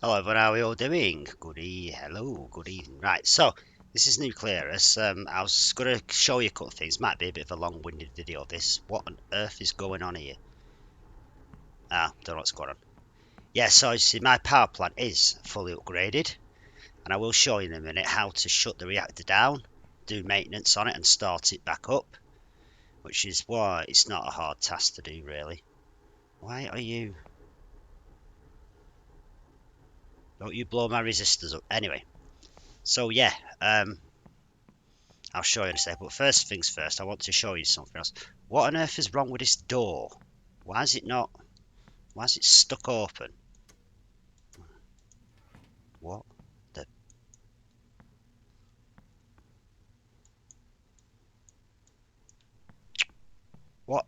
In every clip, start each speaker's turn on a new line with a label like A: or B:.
A: Hello everyone, how are you all doing? Hello, good evening. Right, so this is Nuclearus. I was going to show you a couple of things. Might be a bit of a long-winded video. This, what on earth is going on here? Don't know what's going on. Yeah, so you see, my power plant is fully upgraded, and I will show you in a minute how to shut the reactor down, do maintenance on it, and start it back up. Which is why it's not a hard task to do, really. Why are you? Don't you blow my resistors up? Anyway, so yeah, I'll show you in a sec, but first things first, I want to show you something else. What on earth is wrong with this door? Why is it not... Why is it stuck open? What the... What?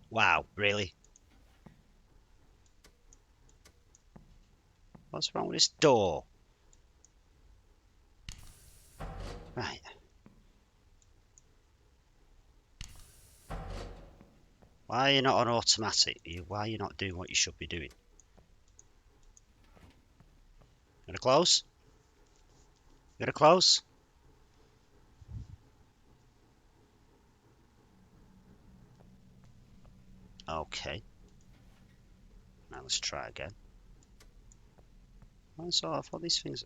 A: Wow, really? What's wrong with this door? Right. Why are you not on automatic? Why are you not doing what you should be doing? Gonna close? Gonna close? Okay. Now let's try again. So I thought these things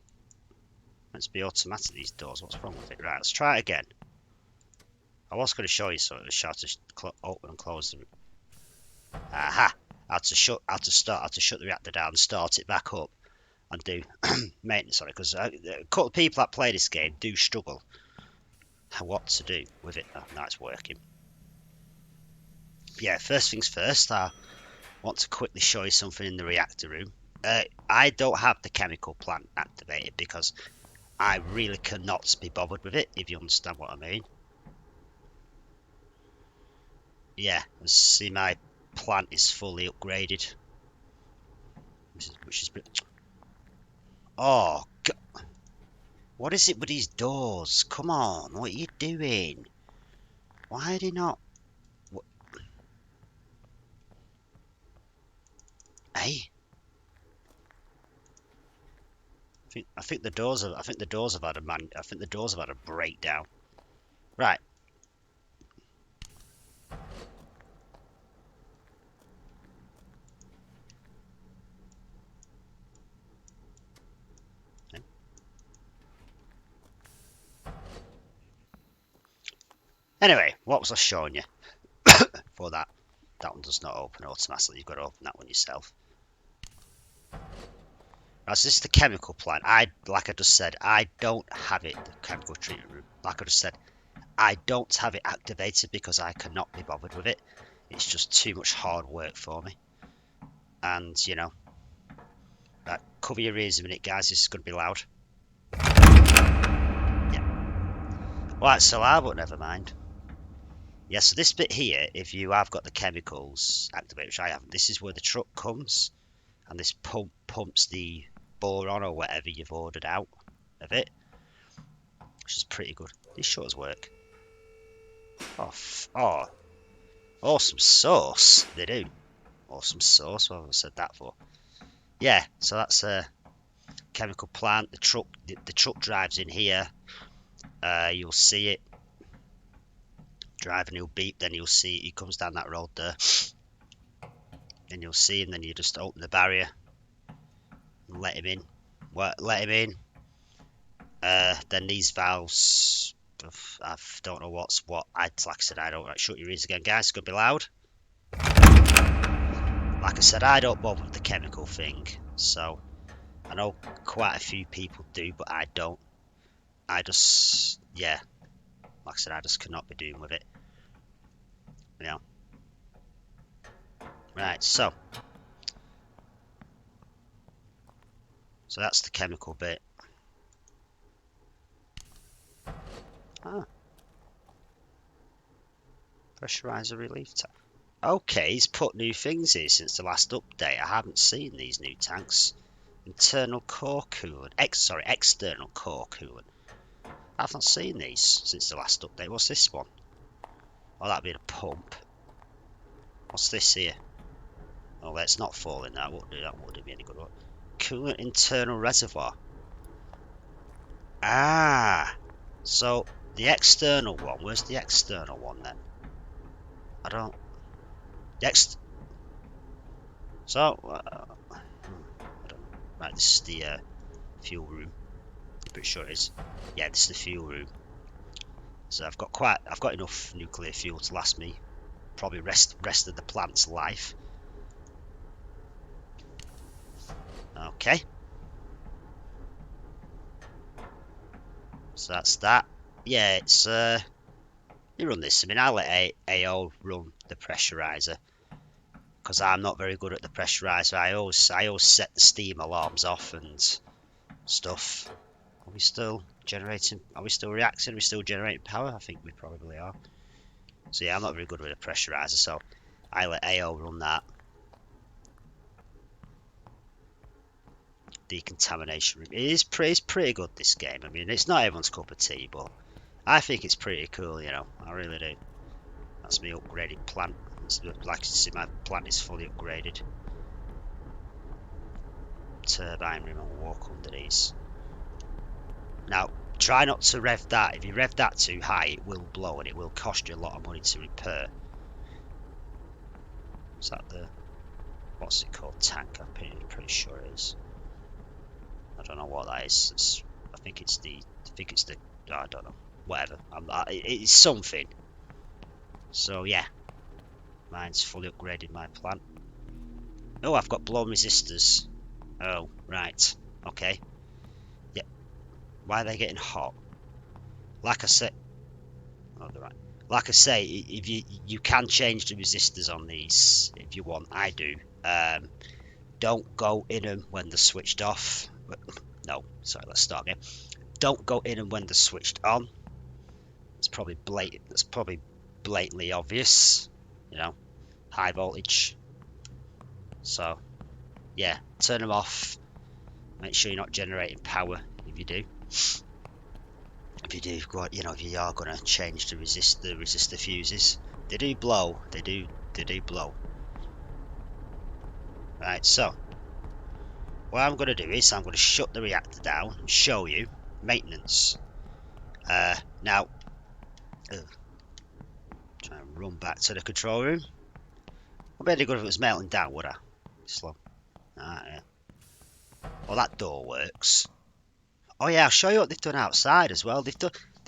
A: meant to be automatic, these doors. What's wrong with it? Right, let's try it again. I was going to show you something, how to open and close them. Aha! How to shut the reactor down, start it back up, and do maintenance on it. Because a couple of people that play this game do struggle what to do with it. Oh, now it's working. Yeah, first things first, I want to quickly show you something in the reactor room. I don't have the chemical plant activated because I really cannot be bothered with it, if you understand what I mean. Yeah, see, my plant is fully upgraded, which is oh God. What is it with these doors? Come on, what are you doing? Why are they not? What? Hey, I think the doors have. I think the doors have had a man. I think the doors have had a breakdown. Right. Anyway, what was I showing you? For that one does not open automatically. You've got to open that one yourself. As this is the chemical plant, like I just said, I don't have it, the chemical treatment room. Like I just said, I don't have it activated because I cannot be bothered with it. It's just too much hard work for me. And, you know, cover your ears a minute, guys. This is going to be loud. Yeah. Well, it's so loud, but never mind. Yeah, so this bit here, if you have got the chemicals activated, which I haven't, this is where the truck comes, and this pumps the boron or whatever you've ordered out of it, which is pretty good. These shutters work. Oh, awesome sauce. They do. Awesome sauce. What have I said that for? Yeah, so that's a chemical plant. The truck drives in here. You'll see it. Driving, he'll beep. Then you'll see it. He comes down that road there. Then you'll see him. Then you just open the barrier and let him in. Let him in. Then these valves. I don't know what's what. Like I said, I don't. Right, shut your ears again, guys. It's gonna be loud. Like I said, I don't bother with the chemical thing. So I know quite a few people do, but I don't. I just, yeah. Like I said, I just cannot be doing with it. You know. Right. So that's the chemical bit. Ah. Pressurizer relief tank. Okay, he's put new things here since the last update. I haven't seen these new tanks. Internal core coolant. External core coolant. I've not seen these since the last update. What's this one? Oh, that'd be a pump. What's this here? Oh, let's not fall in that. That wouldn't be any good. What? Coolant internal reservoir. Ah, so the external one. Where's the external one then? I don't. Next. So I don't know. Right, this is the fuel room. I'm pretty sure it is. Yeah, this is the fuel room. So I've got enough nuclear fuel to last me probably rest of the plant's life. Okay. So that's that. Yeah, it's you run this. I mean, I'll let AO run the pressurizer because I'm not very good at the pressurizer. I always set the steam alarms off and stuff. Are we still generating? Are we still reacting? Are we still generating power? I think we probably are. So yeah, I'm not very good with a pressurizer, so I let AO run that. Decontamination room. It is pretty good, this game. I mean, it's not everyone's cup of tea, but I think it's pretty cool, you know. I really do. That's me upgraded plant. Like you see, my plant is fully upgraded. Turbine room, and walk under these. Now, try not to rev that. If you rev that too high, it will blow and it will cost you a lot of money to repair. Is that the... what's it called? Tank? I'm pretty sure it is. I don't know what that is. I think it's the... I don't know. Whatever. It's something. So, yeah. Mine's fully upgraded, my plant. Oh, I've got blown resistors. Oh, right. Okay. Yeah. Why are they getting hot? Like I said... oh, they're right. Like I say, if you can change the resistors on these if you want. I do. Don't go in them when they're switched off. No, sorry, let's start again. Don't go in them when they're switched on. It's probably blatant. That's probably blatantly obvious. You know, high voltage. So, yeah, turn them off. Make sure you're not generating power if you do. If you do, you know, if you are going to change the resistor fuses, they do blow. They do blow. Right, so what I'm going to do is I'm going to shut the reactor down and show you maintenance. Now, try and run back to the control room. I'd be any good if it was melting down, would I? Slow. Ah, yeah. Well, that door works. Oh yeah, I'll show you what they've done outside as well. They've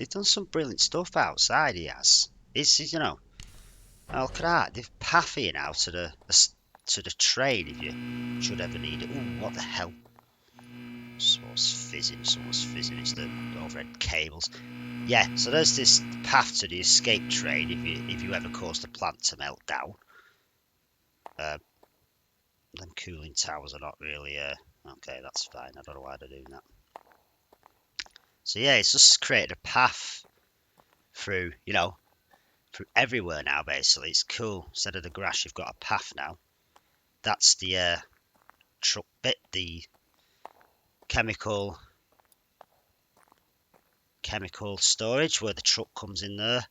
A: done some brilliant stuff outside. He has. It's, you know. Oh, look at that. They've pathing out to the train if you should ever need it. Ooh, what the hell? Someone's fizzing. It's the overhead cables. Yeah, so there's this path to the escape train if you ever cause the plant to melt down. Them cooling towers are not really okay, that's fine. I don't know why they're doing that. So yeah, it's just created a path through, you know, through everywhere now basically. It's cool. Instead of the grass, you've got a path now. That's the truck bit, the chemical storage where the truck comes in there.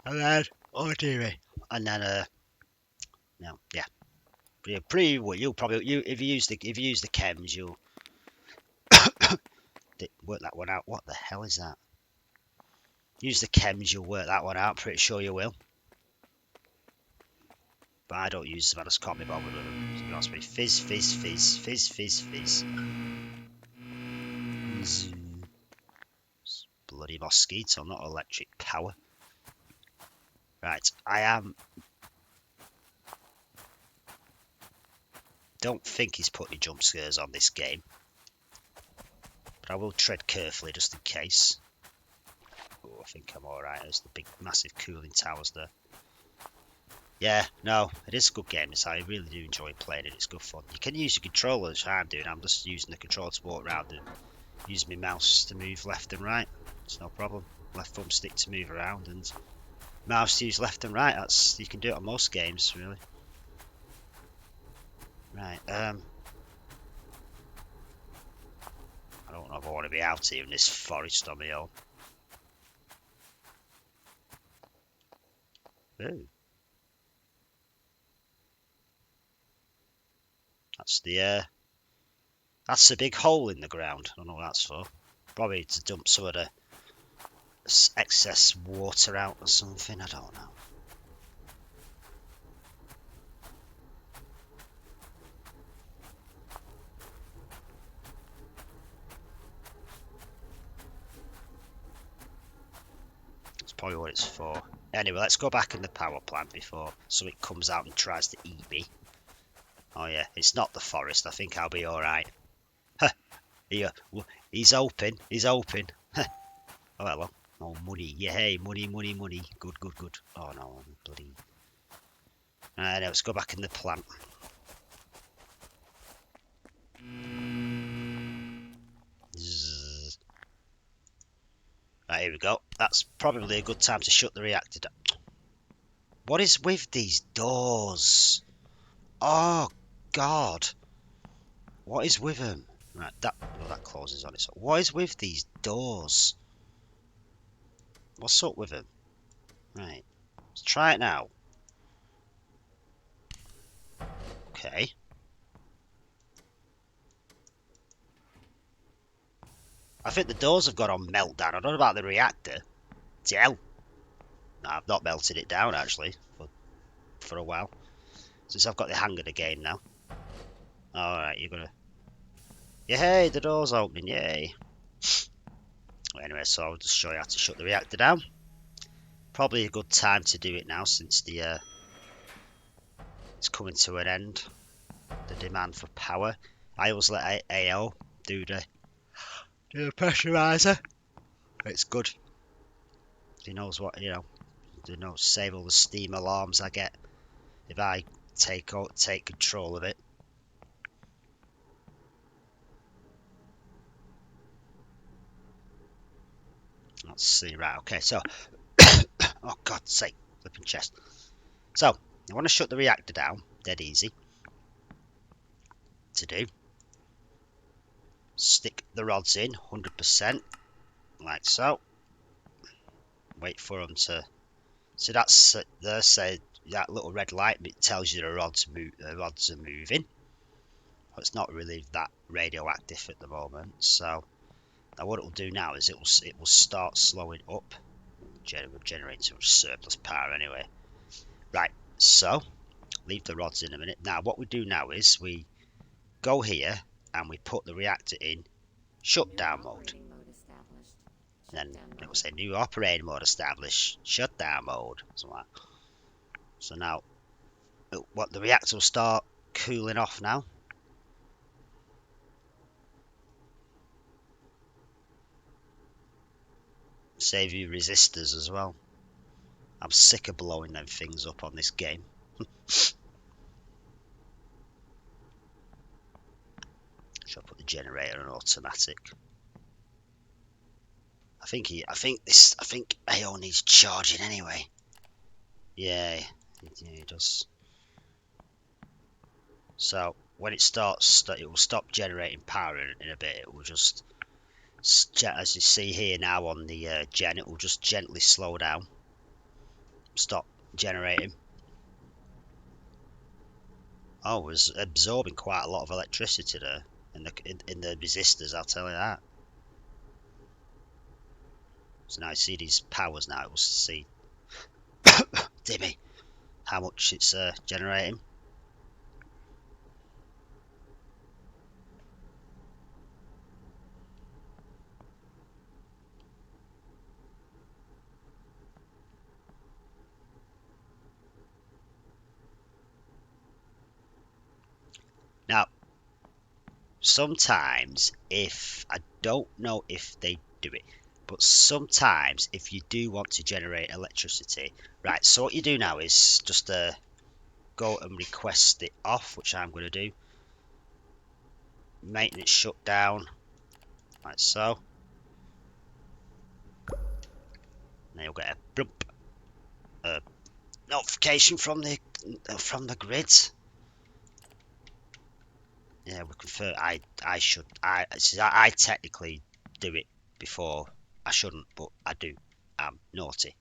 A: And then, oh dearie. And then no, yeah. You'll probably if you use the chems, you'll work that one out. What the hell is that? Use the chems, you'll work that one out. Pretty sure you will. But I don't use them. I just can't be bothered with them. To be honest with you. Fizz, fizz, fizz, fizz, fizz, fizz. Bloody mosquito, not electric power. Right, don't think he's put any jump scares on this game. But I will tread carefully just in case. Oh, I think I'm alright. There's the big, massive cooling towers there. Yeah, no, it is a good game. I really do enjoy playing it. It's good fun. You can use your controller, as I'm doing. I'm just using the controller to walk around and use my mouse to move left and right. It's no problem. Left thumbstick to move around and mouse to use left and right. You can do it on most games, really. Right, I don't know if I want to be out here in this forest on my own. Ooh. That's a big hole in the ground. I don't know what that's for. Probably to dump some of the excess water out or something. I don't know. That's probably what it's for. Anyway, let's go back in the power plant before something comes out and tries to eat me. Oh yeah, it's not the forest. I think I'll be alright. Here, he's open. He's open. Oh, hello. Oh, money. Yeah, hey, money, money, money. Good, good, good. Oh, no, I'm bloody... Now, let's go back in the plant. Zzz. Right, here we go. That's probably a good time to shut the reactor down. What is with these doors? Oh, God. What is with them? Right, that closes on its own. What is with these doors? What's up with them? Right, let's try it now. Okay. I think the doors have got on meltdown. I don't know about the reactor. Tell. No, I've not melted it down actually for a while. Since I've got the hang of the game now. Alright, you're gonna... Yay, the door's opening, yay. Anyway, so I'll just show you how to shut the reactor down. Probably a good time to do it now since the it's coming to an end. The demand for power. I always let AO do the pressurizer. It's good. He knows what, you know. He knows, save all the steam alarms I get if I take control of it. Let's see, right, okay, so oh God's sake, flipping chest. So, I want to shut the reactor down, dead easy to do. Stick the rods in, 100%, like so. Wait for them to... So that's there, say that little red light, it tells you the rods are moving. It's not really that radioactive at the moment, so now what it will do now is it will start slowing up. We're generating some surplus power anyway. Right, so leave the rods in a minute. Now what we do now is we go here and we put the reactor in shutdown mode. Then it will say new operating mode established, shutdown mode. So now what the reactor will start cooling off now. Save you resistors as well. I'm sick of blowing them things up on this game. Should I put the generator on automatic? I think AO needs charging anyway. Yeah, it does. So when it starts, it will stop generating power in a bit. It will just, as you see here now on the gen, it will just gently slow down. Stop generating. Oh, it was absorbing quite a lot of electricity there in the resistors, I'll tell you that. So now I see these powers now, it will see dimmy how much it's generating. Now, sometimes, if I don't know if they do it, but sometimes if you do want to generate electricity, right, so what you do now is just go and request it off, which I'm going to do. Maintenance shutdown, like so. Then you'll get a blump, notification from the grid. Yeah, we confirm. I technically do it before. I shouldn't, but I do. I'm naughty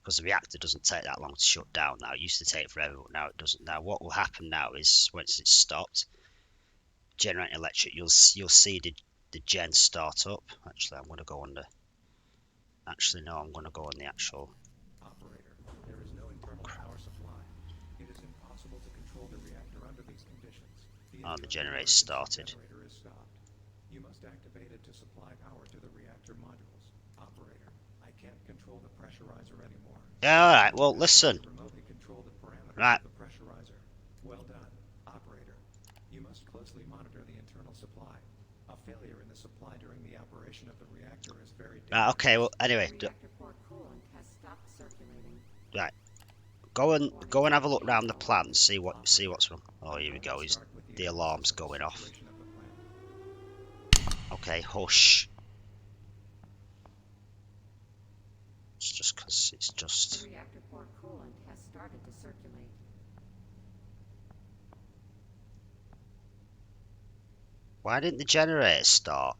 A: because the reactor doesn't take that long to shut down now. It used to take forever, but now it doesn't. Now what will happen now is once it's stopped, generating electric, you'll see the gen start up. Actually, I'm going to go on the. Actually, no, I'm going to go on the actual.
B: Operator, there is no internal power supply. It is impossible to control the reactor under these conditions.
A: The generator started.
B: Generator is stopped. You must activate it to supply power to the reactor modules. Operator, I can't control the pressurizer anymore.
A: Yeah, all right. Well, listen.
B: Remotely control the parameters
A: Right.
B: of the pressurizer. Well done, operator. You must closely monitor the internal supply. A failure in the supply during the operation of the reactor is very dangerous.
A: Right. Okay. Well, anyway. Right. Go and have a look round the plant. See what's wrong. Oh, here we go. The alarm's going off. Okay. Hush. It's just because it's just.
C: The reactor core coolant has started to circulate.
A: Why didn't the generator start?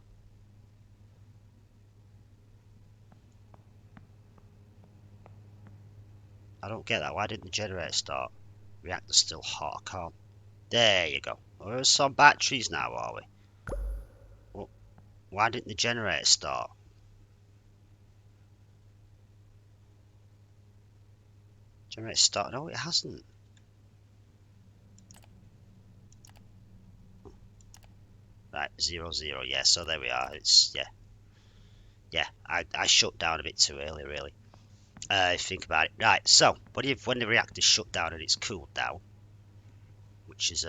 A: I don't get that. Why didn't the generator start? Reactor's still hot. I can't. There you go. We're some batteries now, are we? Well, why didn't the generator start? Generator start? No, it hasn't. Right, 0, 0. Yeah, so there we are. It's yeah. I shut down a bit too early, really. Think about it. Right, so when the reactor's shut down and it's cooled down, which is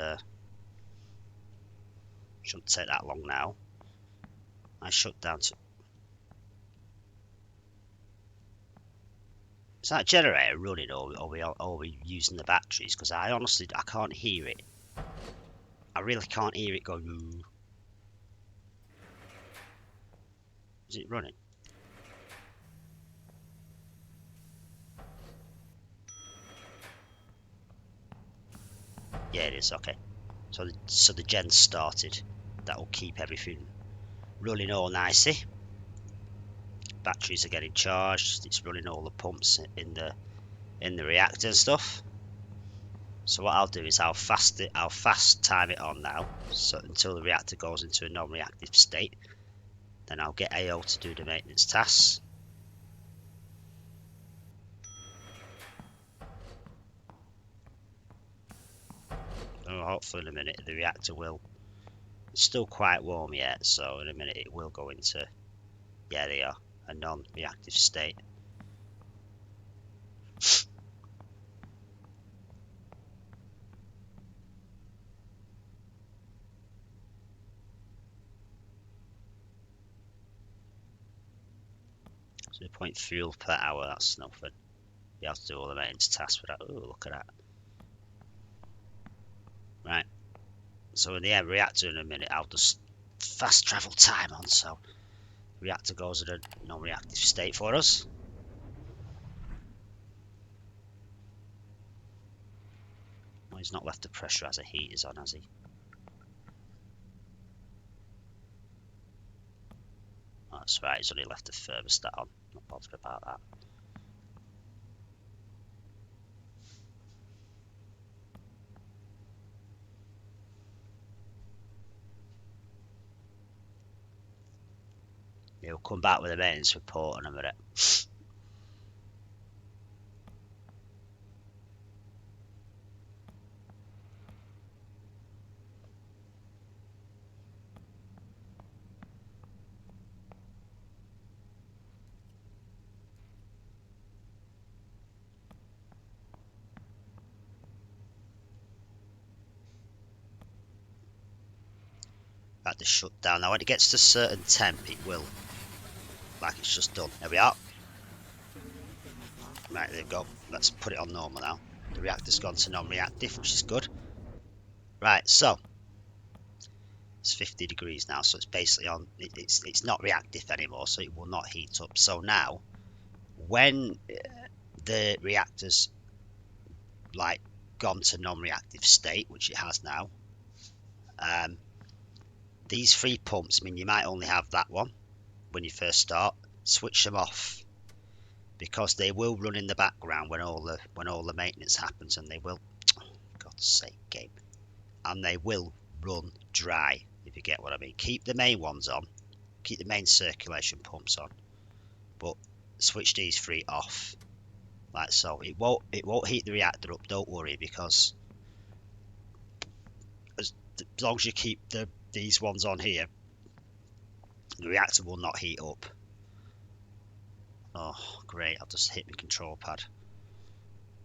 A: shouldn't take that long now. I shut down to. Is that generator running, or are we using the batteries? Because I honestly can't hear it. I really can't hear it going. Ooh. Is it running? Yeah, it is. Okay. So the gen started. That will keep everything running all nicely. Batteries are getting charged. It's running all the pumps in the reactor and stuff. So what I'll do is I'll fast time it on now, so until the reactor goes into a non-reactive state. Then I'll get AO to do the maintenance tasks. Oh, hopefully in a minute the reactor will. It's still quite warm yet, so in a minute it will go into. Yeah, they are a non-reactive state. 0.3 fuel per hour, that's nothing. You have to do all the maintenance tasks for that. Oh, look at that. Right. So in the end reactor in a minute, I'll just fast travel time on, so the reactor goes in a non-reactive state for us. Well, he's not left the pressurizer heaters on, has he? Oh, that's right, he's only left the thermostat on. Not bothered about that. He'll come back with a maintenance report in a minute. At the shutdown. Now when it gets to a certain temp it will. Like it's just done. There we are. Right, there we go. Let's put it on normal now. The reactor's gone to non-reactive, which is good. Right, so it's 50 degrees now, so it's basically on. It's not reactive anymore, so it will not heat up. So now, when the reactor's like gone to non-reactive state, which it has now, these 3 pumps. I mean, you might only have that one when you first start. Switch them off, because they will run in the background when all the maintenance happens, and they will. God's sake, game. And they will run dry, if you get what I mean. Keep the main ones on, keep the main circulation pumps on, but switch these three off, like so. It won't heat the reactor up, don't worry, because as long as you keep these ones on here, the reactor will not heat up. Oh, great, I've just hit my control pad.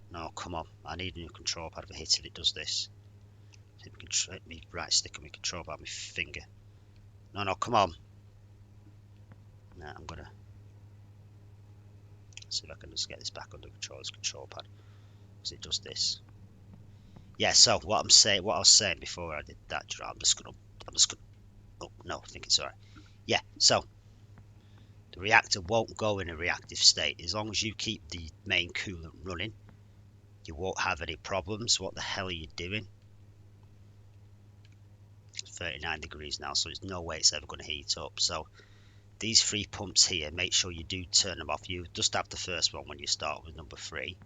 A: No, come on, I need a new control pad. If I hit it, it does this. Hit me right stick on my control pad, my finger. No, come on. Nah, I'm gonna see if I can just get this back under control, this control pad. Because it does this. Yeah, so what I was saying before I did that, I'm just gonna, oh, no, I think it's alright. Yeah, so, the reactor won't go in a reactive state. As long as you keep the main coolant running, you won't have any problems. What the hell are you doing? It's 39 degrees now, so there's no way it's ever going to heat up. So these three pumps here, make sure you do turn them off. You just have the first one when you start with number 3.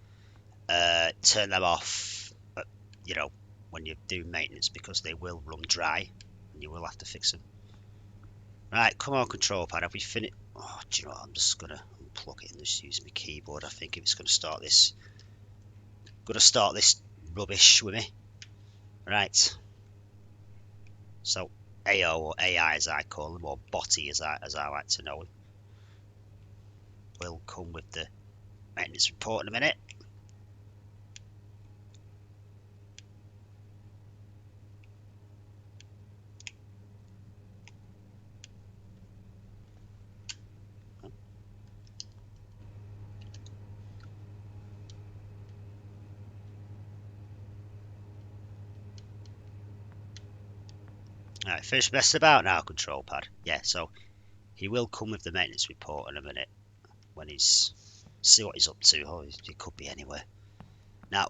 A: Turn them off, when you do maintenance, because they will run dry and you will have to fix them. Right, come on, control pad. Have we finished? Oh, do you know what? I'm just going to unplug it and just use my keyboard. I think if it's going to start this, rubbish with me. Right. So AO, or AI as I call him, or Botty as I like to know him, will come with the maintenance report in a minute. Alright, finish messing about now, control pad. Yeah, so he will come with the maintenance report in a minute when he's see what he's up to. Oh, he could be anywhere. Now,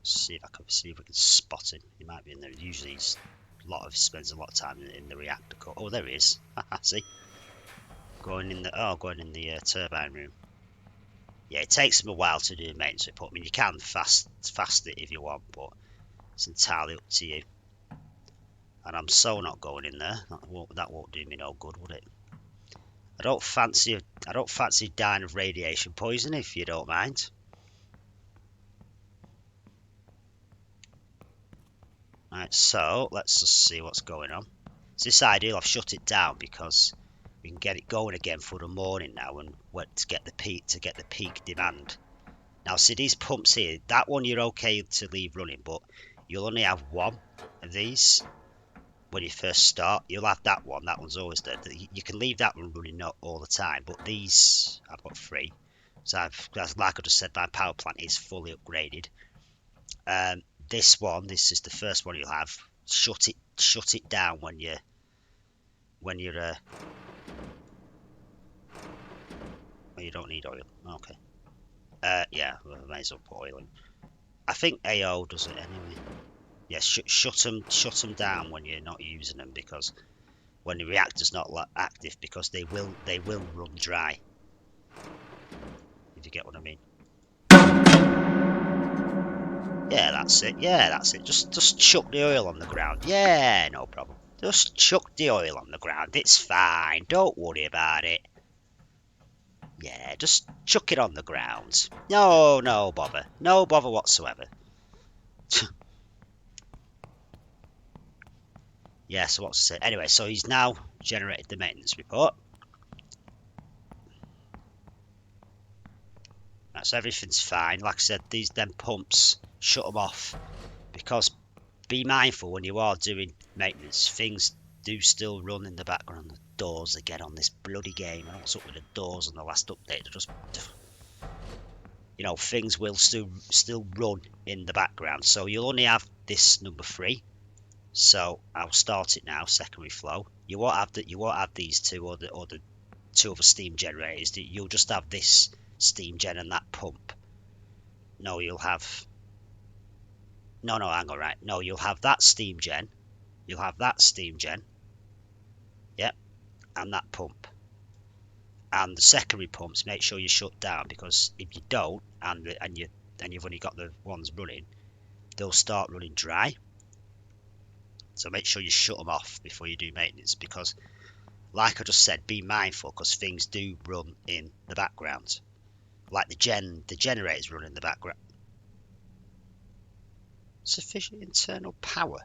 A: see if we can spot him. He might be in there. Usually he spends a lot of time in the reactor core. Oh, there he is. See, going in the turbine room. Yeah, it takes him a while to do a maintenance report. I mean, you can fast it if you want, but it's entirely up to you. And I'm so not going in there. That won't do me no good, would it? I don't fancy dying of radiation poisoning, if you don't mind. Right, so let's just see what's going on. It's this ideal. I've shut it down because we can get it going again for the morning now, and to get the peak demand. Now, see these pumps here. That one you're okay to leave running, but you'll only have one of these when you first start. You'll have that one. That one's always there. You can leave that one running not all the time, but these I've got 3. So like I just said, my power plant is fully upgraded. This is the first one you'll have. Shut it down when you're well, you don't need oil. Okay. Yeah, we may as well put oil in. I think AO does it anyway. Yeah, shut them down when you're not using them, because when the reactor's not active, because they will run dry. If you get what I mean. Yeah, that's it. Just chuck the oil on the ground. Yeah, no problem. Just chuck the oil on the ground. It's fine. Don't worry about it. Yeah, just chuck it on the ground. No bother. No bother whatsoever. Yeah, so what's it? Anyway, so he's now generated the maintenance report. So everything's fine. Like I said, them pumps, shut them off, because be mindful when you are doing maintenance, things do still run in the background. The doors again on this bloody game. I don't know what's up with the doors on the last update. They're just, things will still run in the background. So you'll only have this number 3. So I'll start it now. Secondary flow. You won't have these two or the 2 other steam generators. You'll just have this steam gen and that pump. No, you'll have. No, hang on, right. No, you'll have that steam gen. You'll have that steam gen. Yep, and that pump. And the secondary pumps, make sure you shut down, because if you don't, and you've only got the ones running, they'll start running dry. So make sure you shut them off before you do maintenance, because like I just said, be mindful, because things do run in the background. Like the generators run in the background. Sufficient internal power?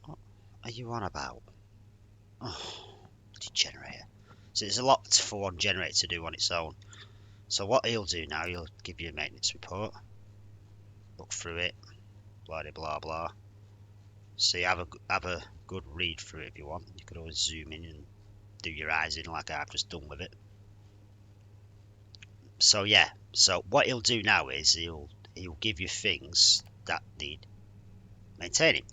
A: What are you on about? Oh, the generator. So there's a lot for one generator to do on its own. So what he'll do now, he'll give you a maintenance report. Look through it. Blah blah blah. So you have a good read through it if you want. You could always zoom in and do your eyes in like I've just done with it. So yeah, so what he'll do now is he'll give you things that need maintaining,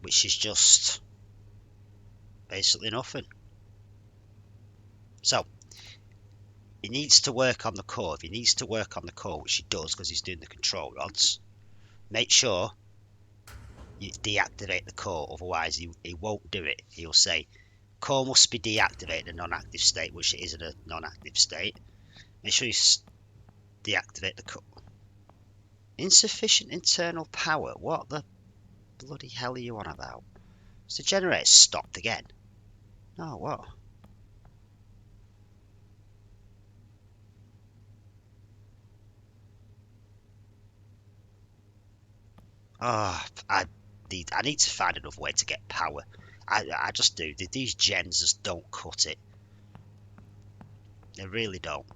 A: which is just basically nothing. So he needs to work on the core. If he needs to work on the core, which he does because he's doing the control rods, make sure you deactivate the core, otherwise he won't do it. He'll say core must be deactivated in a non-active state, which it is in a non-active state. Make sure you deactivate the core. Insufficient internal power? What the bloody hell are you on about? Has the generator stopped again? No, what? Oh, I need to find another way to get power. I just do. These gens just don't cut it. They really don't.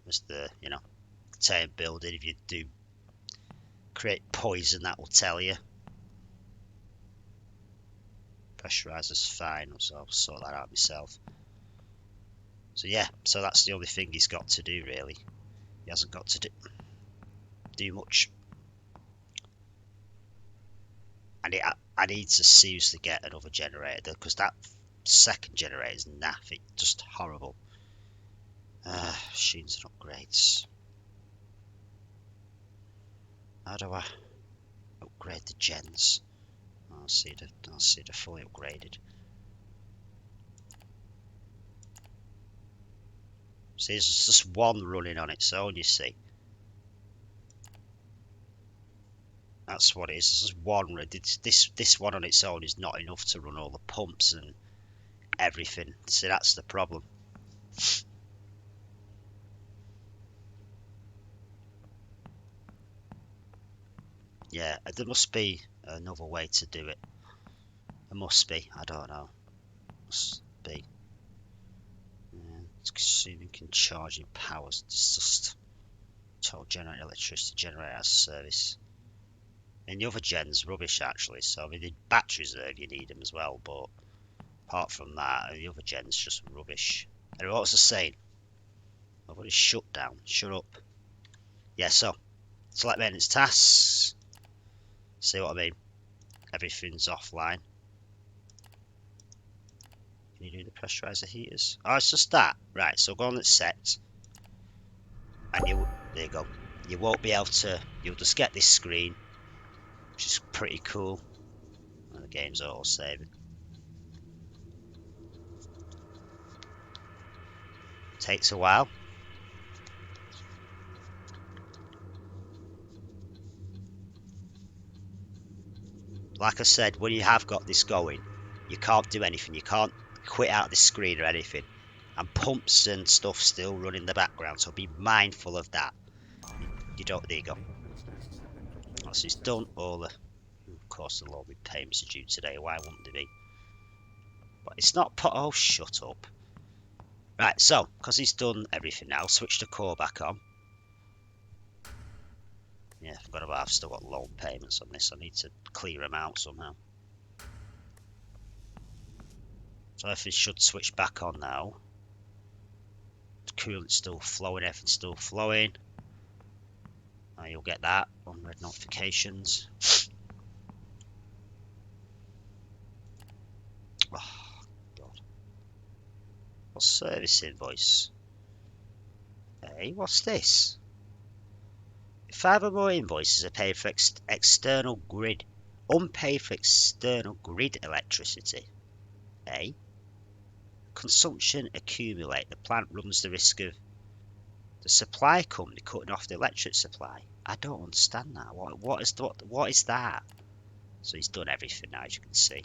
A: Just the, term building, if you do create poison, that will tell you. Pressurizer's fine, so I'll sort that out myself. So yeah, so that's the only thing he's got to do really. He hasn't got to do much. And I need to seriously get another generator, because that second generator is naff. It's just horrible. Machines and upgrades. How do I upgrade the gens? I'll see the fully upgraded. See, there's just one running on its own, you see. That's what it is. There's just one. This one on its own is not enough to run all the pumps and everything. See, that's the problem. Yeah, there must be another way to do it. There must be. I don't know. Must be. It's consuming can charging powers. It's just total generate electricity, generate as service. And the other gen's rubbish actually. So I mean, the batteries there you need them as well, but apart from that, the other gen's just rubbish. And what was I saying? I've already shut down. Shut up. Yeah. So select maintenance tasks. See what I mean? Everything's offline. Can you do the pressurizer heaters? Oh, it's just that. Right, so go on and set. And there you go. You won't be able to, you'll just get this screen, which is pretty cool. And the game's auto-saving. Takes a while. Like I said, when you have got this going, you can't do anything. You can't quit out of this screen or anything. And pumps and stuff still run in the background, so be mindful of that. You don't, there you go. Oh, so it's done all the, of course the lorry payments are due today, why wouldn't they be? But it's not put, oh shut up. Right, so, because he's done everything now, switch the core back on. Yeah, I forgot about, I've still got loan payments on this, I need to clear them out somehow. So everything should switch back on now. The coolant's still flowing, everything's still flowing. You'll get that on red notifications. Oh, God. What service invoice? Hey, what's this? 5 or more invoices are paid for external grid. Unpaid for external grid electricity. Eh? consumption accumulate. The plant runs the risk of the supply company cutting off the electric supply. I don't understand that. What is that? So he's done everything now, as you can see.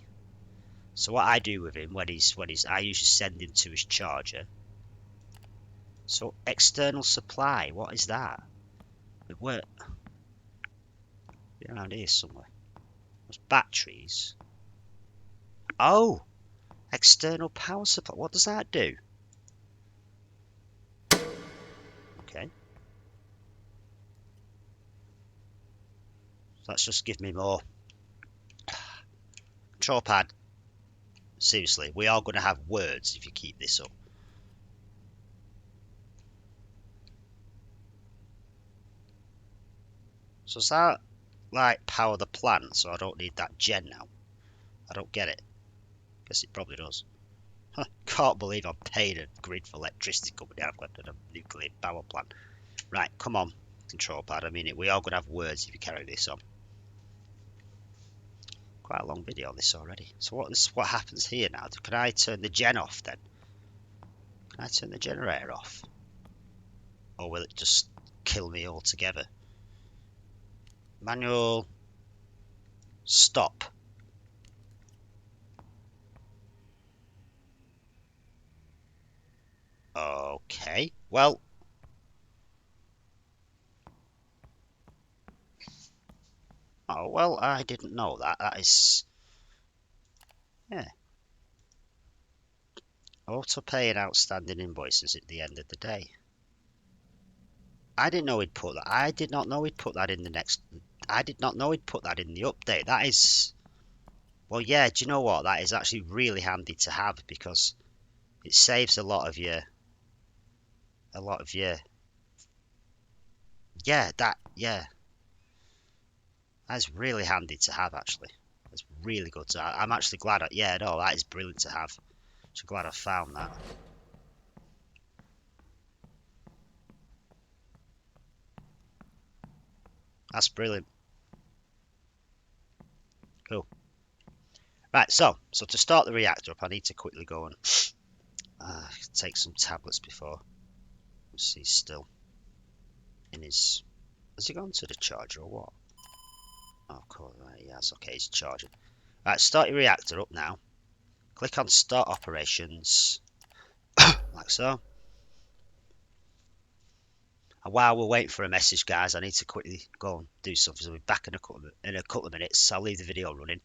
A: So what I do with him when he's I usually send him to his charger. So external supply, what is that? Where? Around here somewhere. There's batteries. Oh, external power supply. What does that do? Okay. So that's just give me more. Control pad. Seriously, we are going to have words if you keep this up. So is that like power the plant? So I don't need that gen now. I don't get it. Guess it probably does. Can't believe I'm paying a grid for electricity company. I've got a nuclear power plant. Right, come on, control pad. I mean, we are going to have words if you carry this on. Quite a long video on this already. So what happens here now? Can I turn the gen off then? Can I turn the generator off? Or will it just kill me altogether? Manual stop. Okay, well. Oh, well, I didn't know that. That is... Yeah. Auto paying outstanding invoices at the end of the day. I didn't know he'd put that. I did not know he'd put that in the next... I did not know he'd put that in the update. That is... Well, yeah, do you know what? That is actually really handy to have because it saves a lot of your... Yeah, yeah. That's really handy to have, actually. It's really good to have. I'm actually glad... Yeah, no, that is brilliant to have. I'm glad I found that. That's brilliant. Cool. Right, so to start the reactor up, I need to quickly go and take some tablets before. Let's see, still in his... Has he gone to the charger or what? Oh, cool. Right, yes, okay, he's charging. Right, start your reactor up now. Click on Start Operations, like so. And while we're waiting for a message, guys, I need to quickly go and do something. So we'll be back in a couple of minutes. So I'll leave the video running.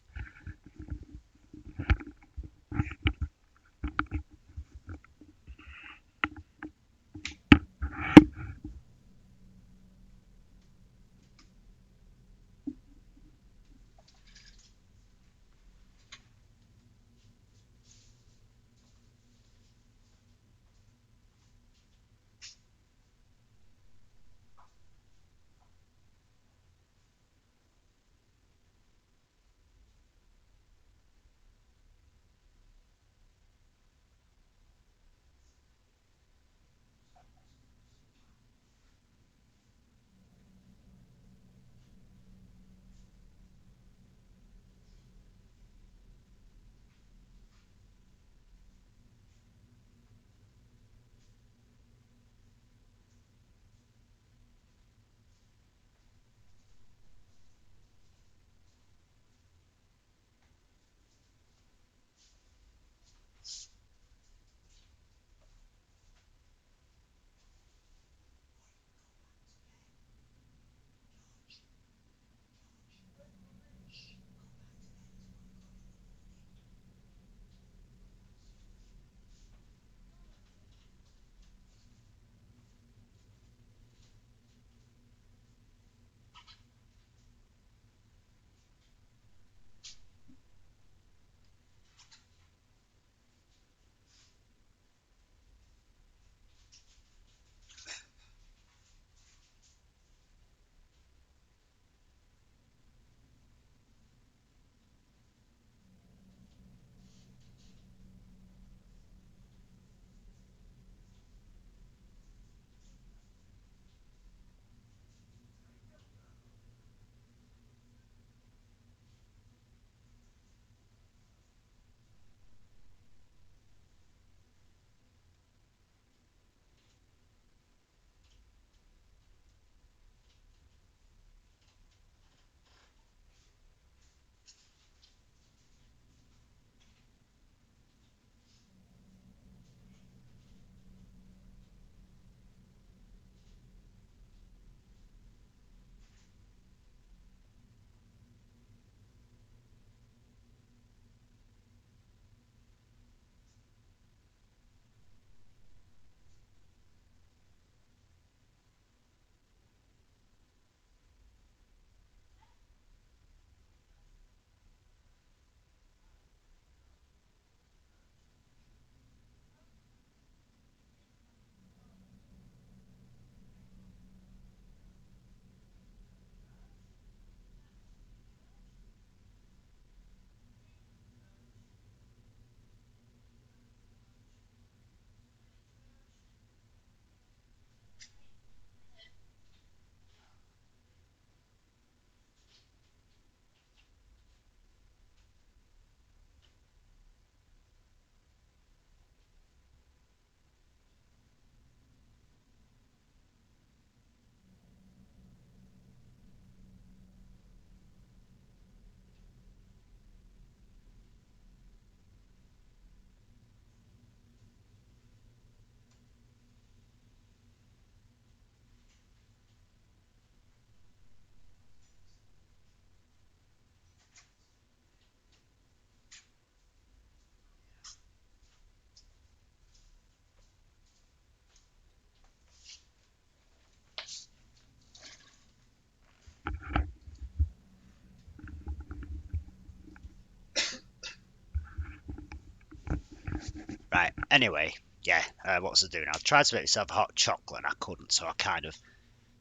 A: Right, anyway, yeah, what was I doing? I tried to make myself a hot chocolate and I couldn't, so I kind of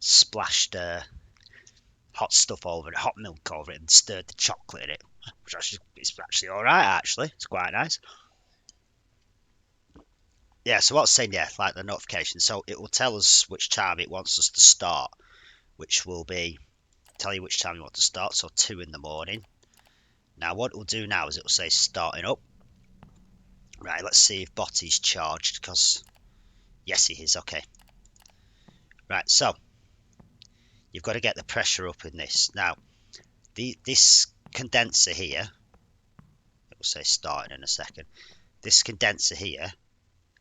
A: splashed hot stuff over it, hot milk over it, and stirred the chocolate in it. Which it's actually alright, actually. It's quite nice. Yeah, so what's saying, yeah, like the notification. So it will tell us which time it wants us to start, which will be, tell you which time you want to start, so 2 in the morning. Now what it will do now is it will say starting up. Right, let's see if Botty's charged, because yes he is, okay. Right, so you've got to get the pressure up in this. Now, this condenser here, it will say starting in a second. This condenser here,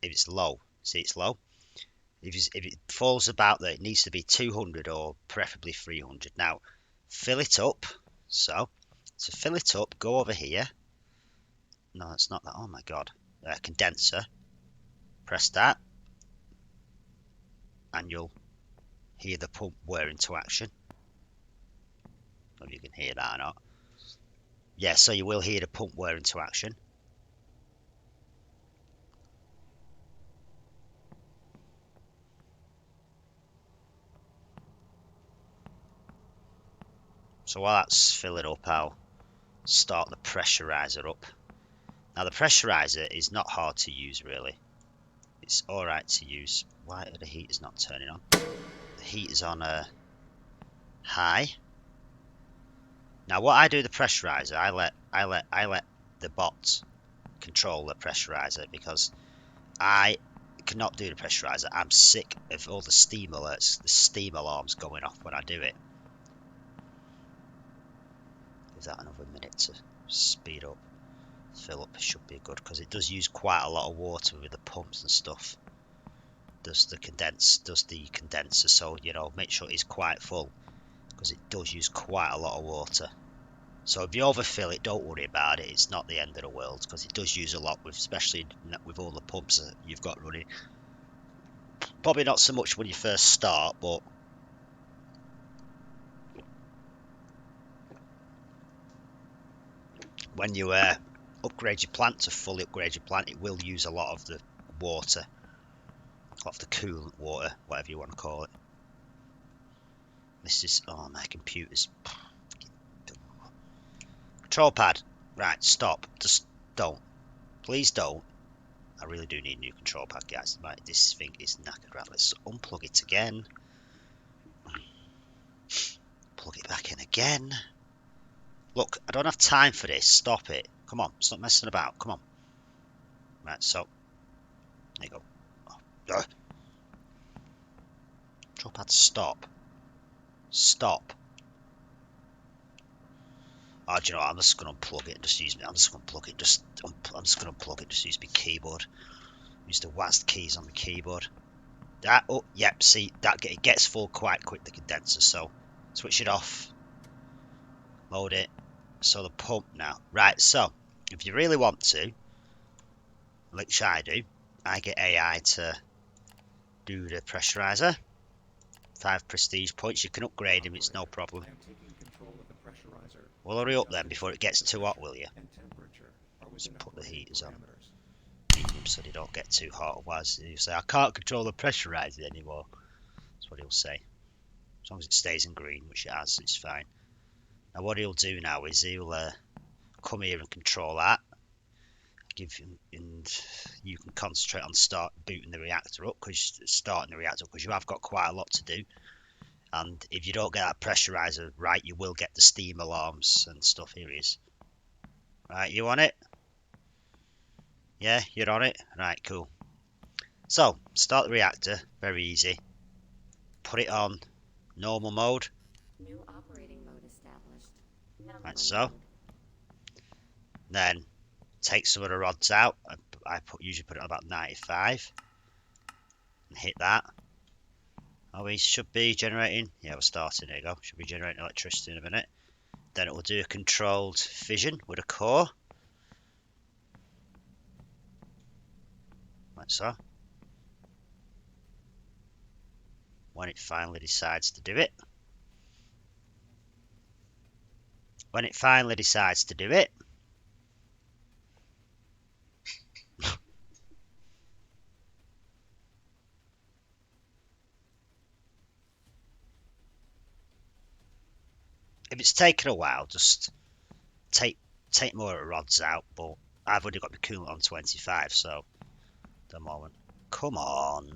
A: if it's low, see it's low? If it falls about there, it needs to be 200 or preferably 300. Now, fill it up. So, to fill it up, go over here. No, it's not that. Oh my god. Condenser. Press that. And you'll hear the pump whir into action. I don't know if you can hear that or not. Yeah, so you will hear the pump whir into action. So while that's filling up, I'll start the pressurizer up. Now the pressurizer is not hard to use really. It's alright to use. Why are the heaters not turning on? The heater's on high. Now what I do with the pressurizer, I let the bot control the pressurizer because I cannot do the pressurizer. I'm sick of all the steam alerts, the steam alarms going off when I do it. Give that another minute to speed up. Fill up should be good because it does use quite a lot of water with the pumps and stuff. Does the condenser, so you know, make sure it's quite full because it does use quite a lot of water. So if you overfill it, don't worry about it. It's not the end of the world because it does use a lot, especially with all the pumps that you've got running. Probably not so much when you first start, but when you upgrade your plant to fully upgrade your plant, it will use a lot of the water, a lot of the coolant water, whatever you want to call it. This is, oh, my computer's control pad. Right, stop. Just don't. Please don't. I really do need a new control pad, guys. This thing is knackered. Right, let's unplug it again. Plug it back in again. Look, I don't have time for this. Stop it. Come on, stop messing about. Come on. Right, so there you go. Oh, control pad, stop. Stop. Oh, do you know what? I'm just gonna unplug it and just use me. I'm just gonna plug it. I'm just gonna unplug it. Just use my keyboard. Use the WASD keys on the keyboard. That. Oh, yep. See that it gets full quite quick. The condenser. So switch it off. Load it. So the pump now. Right. So if you really want to, which I do, I get AI to do the pressurizer. 5 prestige points. You can upgrade him. It's no problem. Well, hurry up then before it gets too hot, will you? Just put the heaters on. Heat them so they don't get too hot. Otherwise, he'll say, I can't control the pressurizer anymore. That's what he'll say. As long as it stays in green, which it has, it's fine. Now, what he'll do now is he'll come here and control that. And you can concentrate on booting the reactor up, starting the reactor because you have got quite a lot to do. And if you don't get that pressurizer right, you will get the steam alarms and stuff. Here he is. Right, you on it? Yeah, you're on it? Right, cool. So, start the reactor. Very easy. Put it on normal mode.
C: New operating mode established.
A: Like so. Then, take some of the rods out. I usually put it on about 95. And hit that. Oh, we should be generating. Yeah, we're starting. There you go. Should be generating electricity in a minute. Then it will do a controlled fission with a core. Like so. When it finally decides to do it. When it finally decides to do it. if it's taken a while, just take more rods out. But I've only got my coolant on 25, so at the moment. Come on.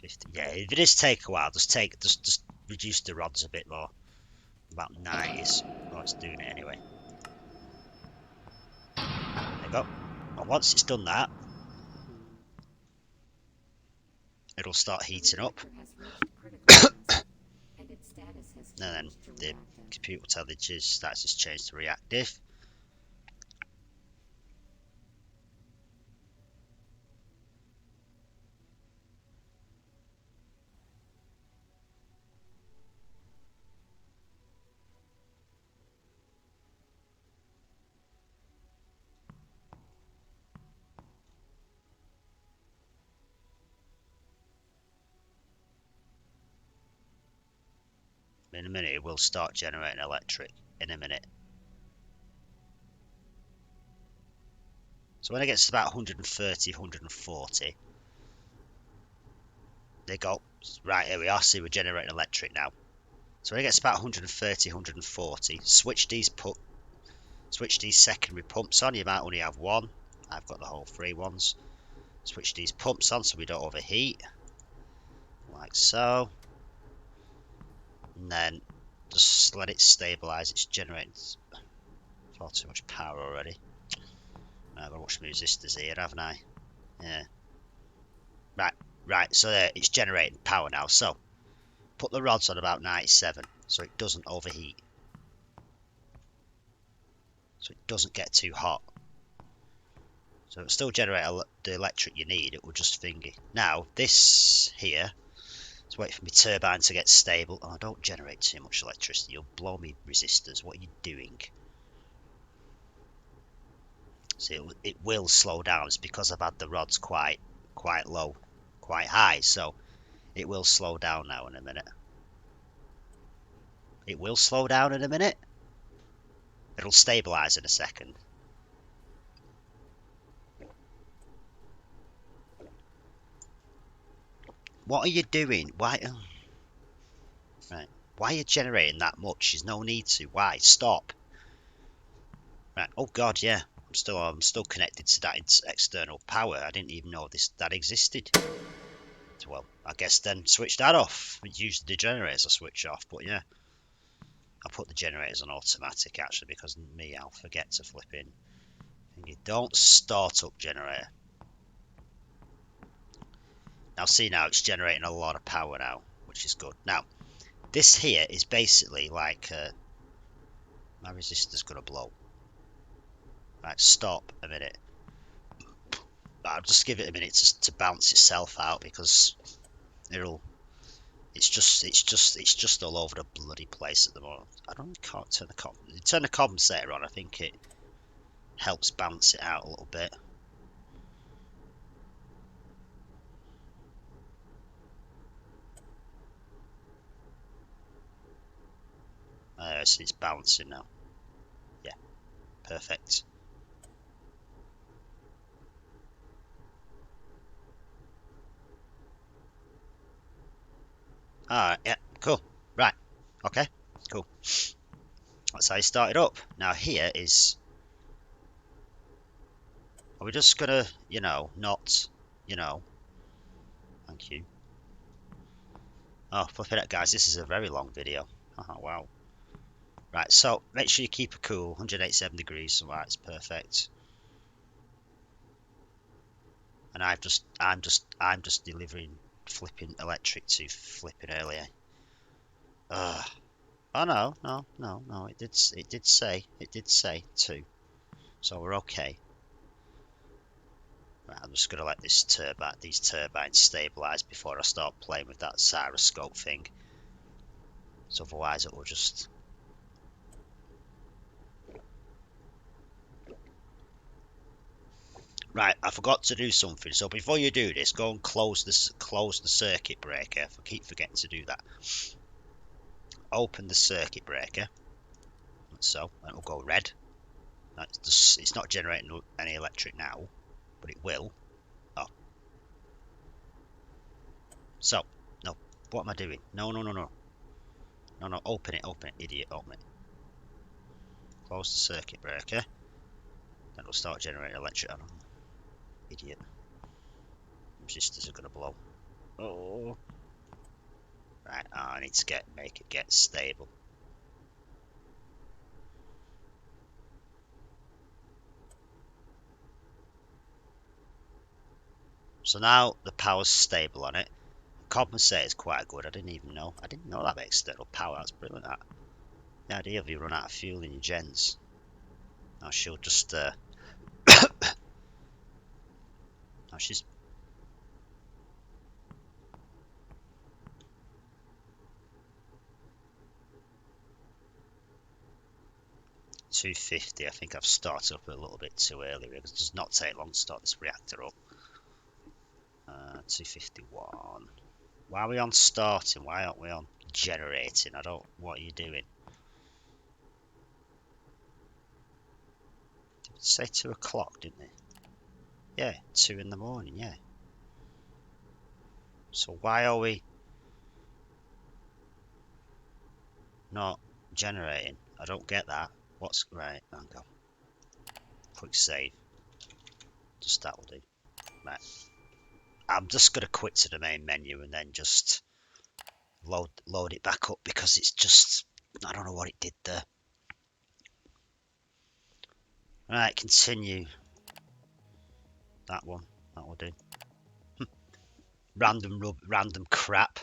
A: 50. Yeah, if it is take a while, just reduce the rods a bit more. About 90s. Oh, it's doing it anyway. There you go. And once it's done that, it'll start
C: The
A: heating up.
C: reactor has reached critical mass, and its status has
A: And then
C: changed to
A: the
C: reactive.
A: computer will tell it to starts its change to reactive. In a minute, it will start generating electric. In a minute. So when it gets to about 130, 140, they go, right, here we are, see we're generating electric now. So when it gets to about 130, 140, switch these secondary pumps on. You might only have one. I've got the whole three ones. Switch these pumps on so we don't overheat. Like so. And then just let it stabilize. It's generating far too much power already. I've got to watch my resistors here, haven't I? Yeah. Right, so there, it's generating power now. So put the rods on about 97 so it doesn't overheat. So it doesn't get too hot. So it'll still generate the electric you need, it will just finger. Now, this here, let's wait for my turbine to get stable. Oh, don't generate too much electricity, you'll blow me resistors. What are you doing? So it will slow down. It's because I've had the rods quite low, quite high. So it will slow down now in a minute. It will slow down in a minute. It'll stabilize in a second. What are you doing? Why? Oh. Right. Why are you generating that much? There's no need to. Why? Stop. Right. Oh God, yeah. I'm still connected to that external power. I didn't even know that existed. So, well, I guess then switch that off. Use the generators. I switch off. But yeah, I'll put the generators on automatic actually because me, I'll forget to flip in. You don't start up generator. Now see, now it's generating a lot of power now, which is good. Now this here is basically like my resistor's gonna blow. Right, stop a minute. I'll just give it a minute to bounce itself out because it's just all over the bloody place at the moment. I can't turn the compensator on. I think it helps bounce it out a little bit. So it's bouncing now. Yeah, perfect. Alright, yeah, cool. Right, okay, cool. That's how you start it up. Now here is... Are we just gonna, not, thank you. Oh, flipping it, guys, this is a very long video. Oh, wow. Right, so make sure you keep it cool, 187 degrees, so right, it's perfect. And I'm just delivering flipping electric to flipping earlier. Oh no, it did say 2. So we're okay. Right, I'm just gonna let these turbines stabilize before I start playing with that gyroscope thing. So otherwise it will just... Right, I forgot to do something. So before you do this, go and close the circuit breaker. I keep forgetting to do that. Open the circuit breaker. So, and it'll go red. It's not generating any electric now, but it will. Oh. So, no. What am I doing? No. No, no, open it, idiot, open it. Close the circuit breaker. Then it'll start generating electric. I don't know. Idiot. Resistors are gonna blow. Oh. Right, I need to make it get stable. So now the power's stable on it. Compensator's quite good. I didn't even know. I didn't know that external power. That's brilliant. That. The idea of you run out of fuel in your gens. Now she'll just. Now she's. $250. I think I've started up a little bit too early because it does not take long to start this reactor up. 251. Why are we on starting? Why aren't we on generating? I don't. What are you doing? Did it say 2 o'clock, didn't it? Yeah, 2 in the morning. Yeah. So why are we not generating? I don't get that. What's right? Hang on. Quick save. Just that will do. Right. I'm just gonna quit to the main menu and then just load it back up because it's just I don't know what it did there. Right, continue. That one. That will do. Random crap.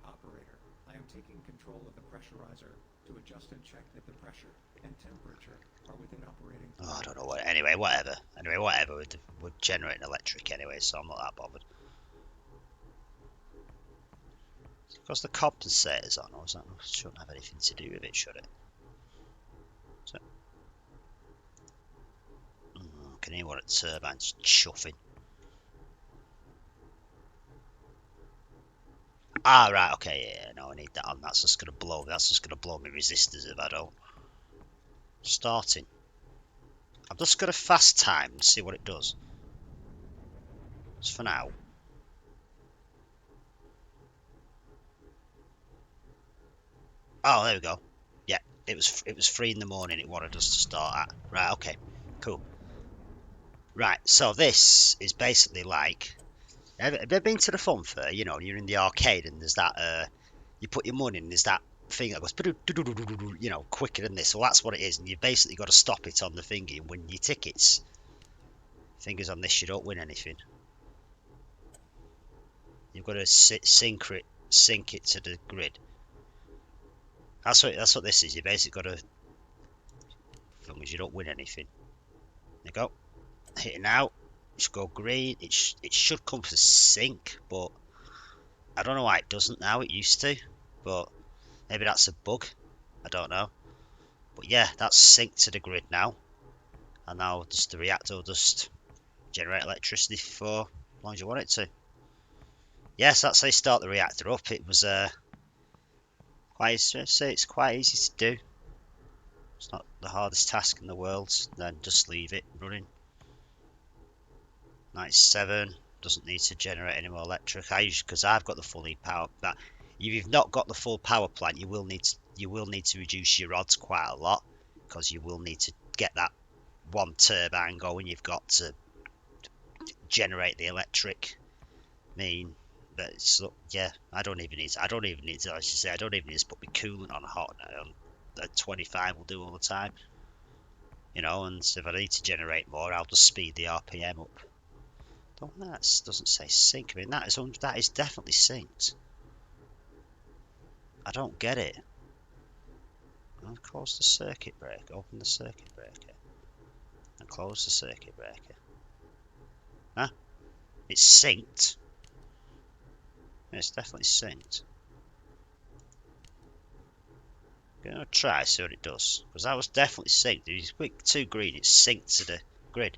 B: Operator, I am taking control of the pressurizer to adjust and check that the pressure and temperature are within operating.
A: Oh, I don't know what. Anyway, whatever. Anyway, whatever. We're generating electric anyway, so I'm not that bothered. Because the compensator's on, or that shouldn't have anything to do with it, should it? So, can hear what a turbine's chuffing. Ah, right, okay, yeah, no, I need that on. That's just gonna blow. That's just gonna blow me resistors if I don't. Starting. I'm just gonna fast time and see what it does. Just for now. Oh, there we go. Yeah, it was 3 in the morning. It wanted us to start at. Right, okay, cool. Right, so this is basically like. Have you ever been to the fun fair? You know, you're in the arcade and there's that. You put your money in. There's that thing that goes, you know, quicker than this. Well, that's what it is, and you've basically got to stop it on the thingy and win your tickets. Fingers on this, you don't win anything. You've got to sync it to the grid. That's what this is. You basically got to, as long as you don't win anything. There you go. Hit it now. It should go green. It should come to sync, but I don't know why it doesn't now. It used to, but maybe that's a bug. I don't know. But yeah, that's synced to the grid now. And now just the reactor will just generate electricity for as long as you want it to. Yes, that's how you start the reactor up. It was it's quite easy to do. It's not the hardest task in the world. Then just leave it running. 97 doesn't need to generate any more electric. Because I've got the fully power. That if you've not got the full power plant, you will need to reduce your odds quite a lot because you will need to get that one turbine going. You've got to generate the electric. But it's, yeah, I don't even need to, I should say, I don't even need to put my coolant on hot. At 25 will do all the time. You know, and if I need to generate more, I'll just speed the RPM up. That doesn't say sync. I mean, that is definitely synced. I don't get it. I'll close the circuit breaker, open the circuit breaker, and close the circuit breaker. Huh? It's synced. It's definitely synced. I'm gonna try see what it does because that was definitely synced. If you click 2 green, it's synced to the grid.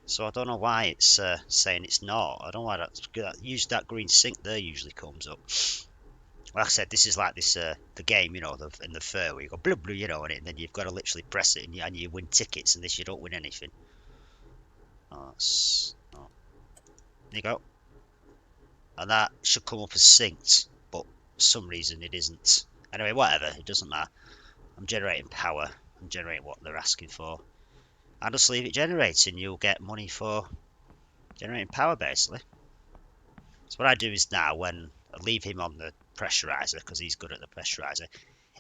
A: So I don't know why it's saying it's not. I don't know why that green sync there usually comes up. Like I said, this is like this the game, you know, in the fair where you go blue blue, you know, and then you've got to literally press it and you win tickets, and this you don't win anything. that's... Oh, there you go. And that should come up as synced, but for some reason it isn't. Anyway, whatever, it doesn't matter. I'm generating power. I'm generating what they're asking for. I'll just leave it generating. You'll get money for generating power, basically. So what I do is now, when I leave him on the pressurizer, because he's good at the pressurizer,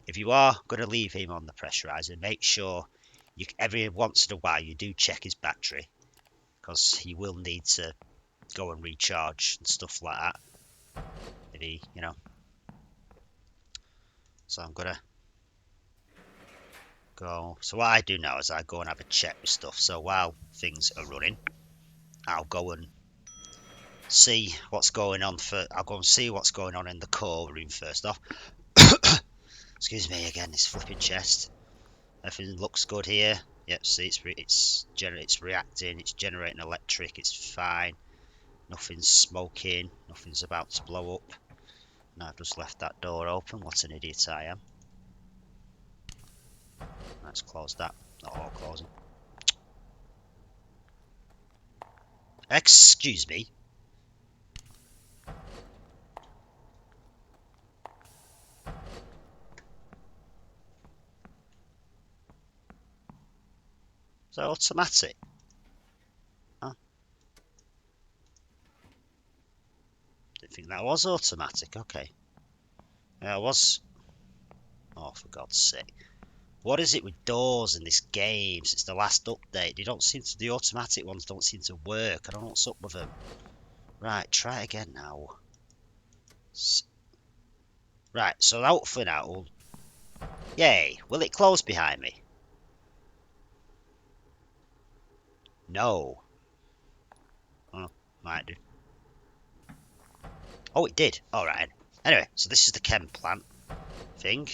A: if you are going to leave him on the pressurizer, make sure every once in a while you do check his battery, because he will need to go and recharge and stuff like that. If he, So I'm gonna go. So what I do now is I go and have a check with stuff. So while things are running, I'll go and see what's going on. I'll go and see what's going on in the core room first off. Excuse me again, this flipping chest. Everything looks good here. Yep, see it's reacting, it's generating electric, it's fine. Nothing's smoking, nothing's about to blow up. And I've just left that door open. What an idiot I am. Let's close that. Not all closing. Excuse me. Is that automatic? Huh? Didn't think that was automatic. Okay. Yeah, it was. Oh, for God's sake. What is it with doors in this game since the last update? The automatic ones don't seem to work. I don't know what's up with them. Right, try it again now. Right, so out for now. Yay, will it close behind me? No. Oh, might do. Oh, it did. Alright. Anyway, so this is the chem plant thing.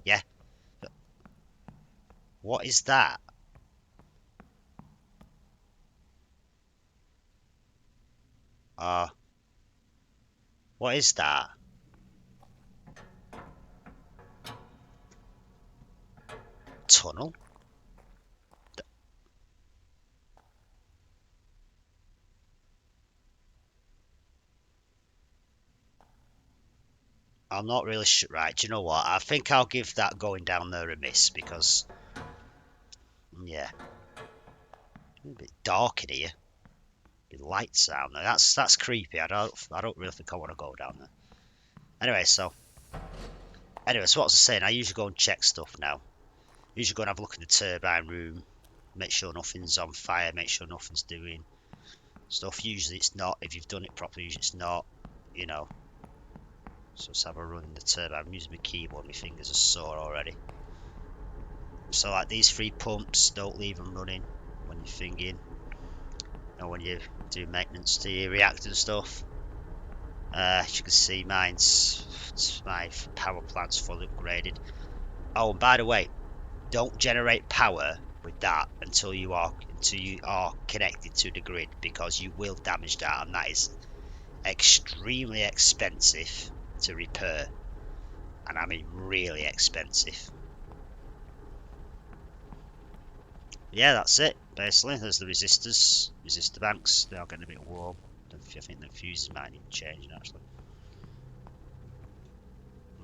A: Yeah. What is that? What is that? Tunnel? I'm not really sure. Right, do you know what? I think I'll give that going down there a miss because, yeah, a bit dark in here. Bit lights down there. That's creepy. I don't really think I want to go down there. Anyway, so what I was saying, I usually go and check stuff now. Usually go and have a look in the turbine room, make sure nothing's on fire, make sure nothing's doing stuff. Usually it's not. If you've done it properly, usually it's not. So let's have a run in the turbine. I'm using my keyboard, my fingers are sore already. So like these 3 pumps, don't leave them running when you're thinking. When you do maintenance to your reactor and stuff. As you can see, my power plant's fully upgraded. Oh, and by the way, don't generate power with that until you are connected to the grid, because you will damage that, and that is extremely expensive to repair, and I mean really expensive. Yeah, that's it basically. There's the resistor banks. They are getting a bit warm. I think the fuses might need changing actually.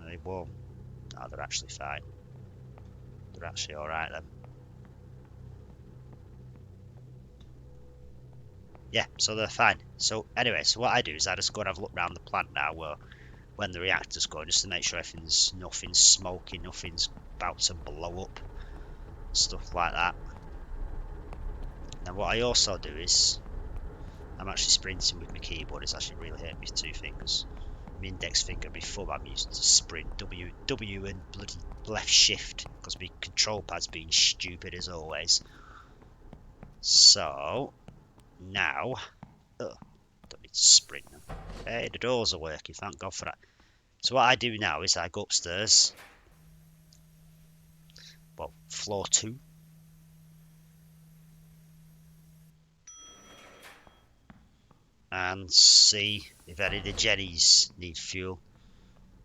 A: Are they warm? No, they're actually fine. They're actually alright then. Yeah, so they're fine. So anyway, so what I do is I just go and have a look around the plant now when the reactor's going, just to make sure nothing's smoking, nothing's about to blow up, stuff like that. And what I also do is, I'm actually sprinting with my keyboard. It's actually really hurting me 2 fingers. My index finger and my thumb I'm using to sprint. W and bloody left shift, because my control pad's being stupid as always. So now, don't need to sprint now. Hey, the doors are working. Thank God for that. So what I do now is I go upstairs. Well, floor 2. And see if any of the jennies need fuel.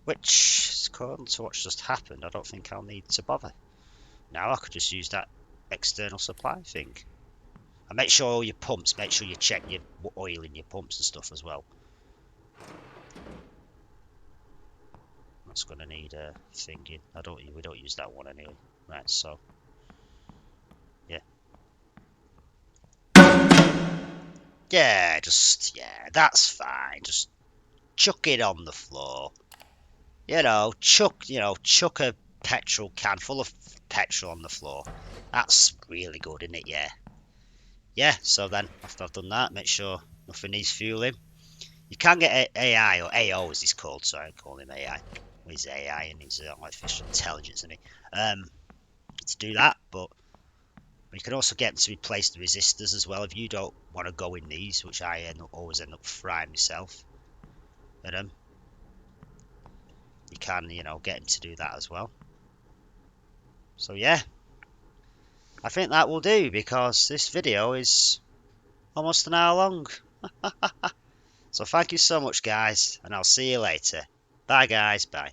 A: Which, according to what's just happened, I don't think I'll need to bother. Now I could just use that external supply thing. And make sure all your pumps, make sure you check your oil in your pumps and stuff as well. That's going to need a thingy. We don't use that one anyway. Right, so yeah. Yeah, that's fine. Just chuck it on the floor. Chuck a petrol can full of petrol on the floor. That's really good, isn't it? Yeah. Yeah, so then, after I've done that, make sure nothing needs fueling. You can get AI, or AO as he's called, so I call him AI. He's AI and he's artificial intelligence, isn't he? To do that, but you can also get them to replace the resistors as well if you don't want to go in these, which I always end up frying myself. And you can, get him to do that as well. So yeah, I think that will do because this video is almost an hour long. So thank you so much, guys, and I'll see you later. Bye, guys. Bye.